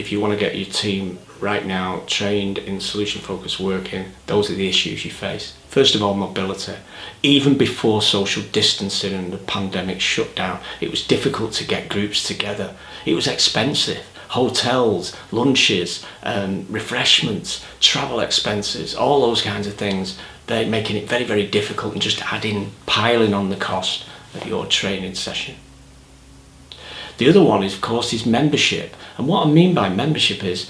if you want to get your team right now trained in solution focused working, those are the issues you face. First of all, mobility. Even before social distancing and the pandemic shut down, it was difficult to get groups together. It was expensive. Hotels, lunches, refreshments, travel expenses, all those kinds of things, they're making it very, very difficult and just piling on the cost of your training session. The other one is, of course, is membership. And what I mean by membership is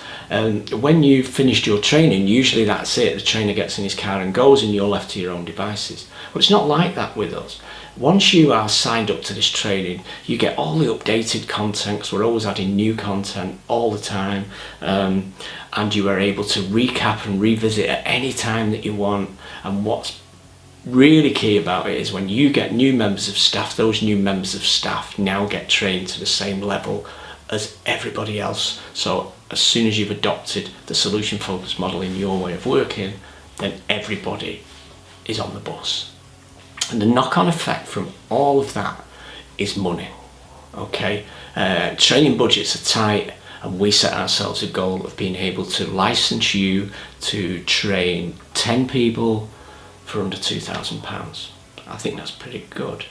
when you've finished your training, usually that's it. The trainer gets in his car and goes and you're left to your own devices. But it's not like that with us. Once you are signed up to this training, you get all the updated content, because we're always adding new content all the time. And you are able to recap and revisit at any time that you want. And what's really key about it is when you get new members of staff, those new members of staff now get trained to the same level as everybody else. So as soon as you've adopted the solution focused model in your way of working, then everybody is on the bus. And the knock-on effect from all of that is money. Okay, training budgets are tight, and we set ourselves a goal of being able to license you to train 10 people for under £2,000. I think that's pretty good.